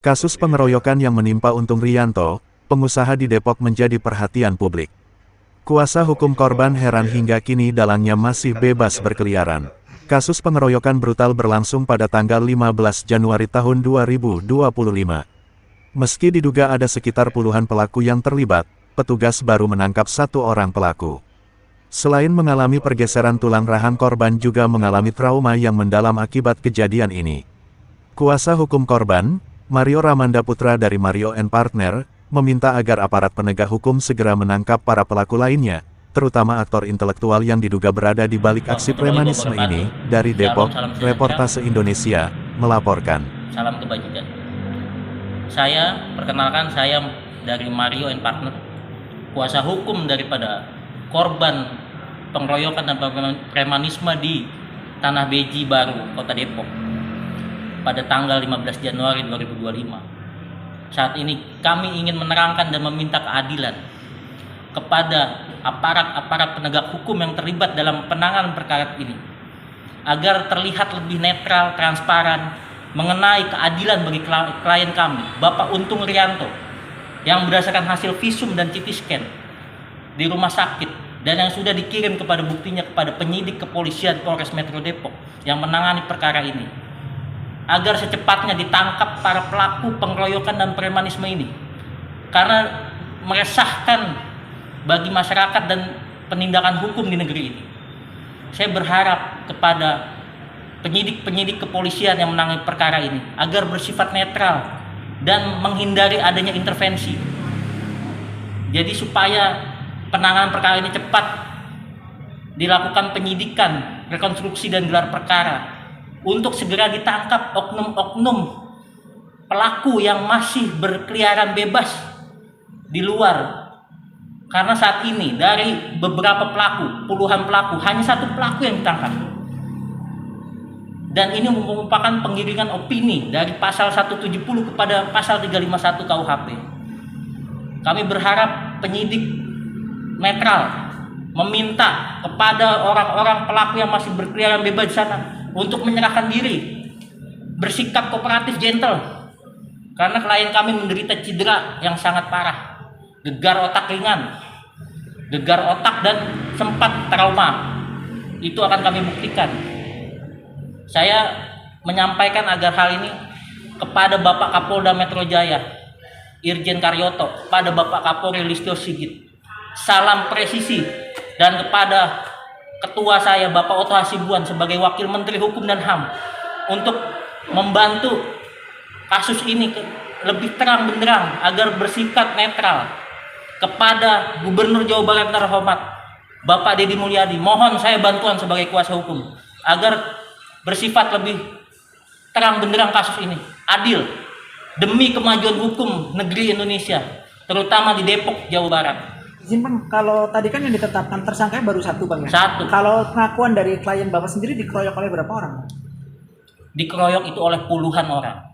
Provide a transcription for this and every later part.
Kasus pengeroyokan yang menimpa Untung Riyanto, pengusaha di Depok menjadi perhatian publik. Kuasa hukum korban heran hingga kini dalangnya masih bebas berkeliaran. Kasus pengeroyokan brutal berlangsung pada tanggal 15 Januari tahun 2025. Meski diduga ada sekitar puluhan pelaku yang terlibat, petugas baru menangkap satu orang pelaku. Selain mengalami pergeseran tulang rahang, korban juga mengalami trauma yang mendalam akibat kejadian ini. Kuasa hukum korban, Mario Ramanda Putra dari Mario & Partner, meminta agar aparat penegak hukum segera menangkap para pelaku lainnya, terutama aktor intelektual yang diduga berada di balik aksi premanisme ini. Dari Depok, Reportase Indonesia melaporkan. Salam kebajikan. Perkenalkan saya dari Mario & Partner, kuasa hukum daripada korban pengeroyokan dan premanisme di Tanah Beji Baru, Kota Depok, pada tanggal 15 Januari 2025. Saat ini kami ingin menerangkan dan meminta keadilan kepada aparat-aparat penegak hukum yang terlibat dalam penanganan perkara ini, agar terlihat lebih netral, transparan, mengenai keadilan bagi klien kami, Bapak Untung Riyanto, yang berdasarkan hasil visum dan CT scan di rumah sakit, dan yang sudah dikirim kepada buktinya kepada penyidik kepolisian Polres Metro Depok yang menangani perkara ini, agar secepatnya ditangkap para pelaku pengeroyokan dan premanisme ini, karena meresahkan bagi masyarakat dan penindakan hukum di negeri ini. Saya berharap kepada penyidik-penyidik kepolisian yang menangani perkara ini agar bersifat netral dan menghindari adanya intervensi. Jadi supaya penanganan perkara ini cepat dilakukan penyidikan, rekonstruksi dan gelar perkara, untuk segera ditangkap oknum-oknum pelaku yang masih berkeliaran bebas di luar. Karena saat ini dari beberapa pelaku, puluhan pelaku, hanya satu pelaku yang ditangkap. Dan ini merupakan penggiringan opini dari pasal 170 kepada pasal 351 KUHP. Kami berharap penyidik netral meminta kepada orang-orang pelaku yang masih berkeliaran bebas di sana untuk menyerahkan diri, bersikap kooperatif, gentle, karena klien kami menderita cedera yang sangat parah, gegar otak ringan, gegar otak dan sempat trauma. Itu akan kami buktikan. Saya menyampaikan agar hal ini kepada Bapak Kapolda Metro Jaya, Irjen Karyoto, kepada Bapak Kapolri Listio Sigit, salam presisi, dan kepada Ketua saya Bapak Oto Hasibuan sebagai Wakil Menteri Hukum dan HAM untuk membantu kasus ini lebih terang benderang agar bersikap netral. Kepada Gubernur Jawa Barat terhormat Bapak Deddy Mulyadi, mohon saya bantuan sebagai kuasa hukum agar bersifat lebih terang benderang kasus ini, adil, demi kemajuan hukum negeri Indonesia, terutama di Depok, Jawa Barat. Izin Bang, kalau tadi kan yang ditetapkan tersangkanya baru satu Bang ya? Satu. Kalau pengakuan dari klien Bapak sendiri dikeroyok oleh berapa orang? Dikeroyok itu oleh puluhan orang.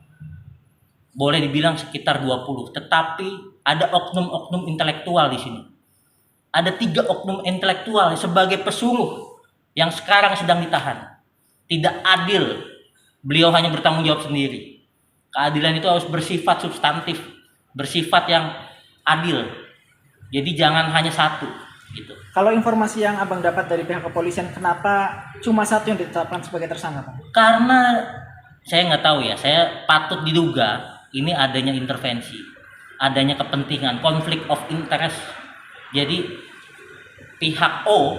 Boleh dibilang sekitar 20, tetapi ada oknum-oknum intelektual di sini. Ada 3 oknum intelektual sebagai pesuruh yang sekarang sedang ditahan. Tidak adil. Beliau hanya bertanggung jawab sendiri. Keadilan itu harus bersifat substantif, bersifat yang adil. Jadi jangan hanya satu gitu. Kalau informasi yang Abang dapat dari pihak kepolisian, kenapa cuma satu yang ditetapkan sebagai tersangka, Bang? Karena saya nggak tahu ya, saya patut diduga ini adanya intervensi, adanya kepentingan, konflik of interest. Jadi pihak O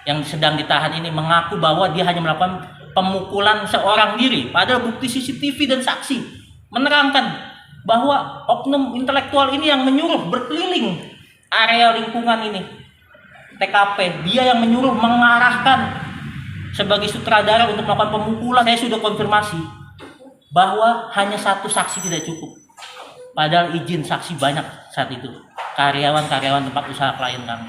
yang sedang ditahan ini mengaku bahwa dia hanya melakukan pemukulan seorang diri, padahal bukti CCTV dan saksi menerangkan bahwa oknum intelektual ini yang menyuruh berkeliling area lingkungan ini, TKP, dia yang menyuruh, mengarahkan sebagai sutradara untuk melakukan pemukulan. Saya sudah konfirmasi bahwa hanya satu saksi tidak cukup, padahal izin saksi banyak saat itu, karyawan-karyawan tempat usaha klien kami.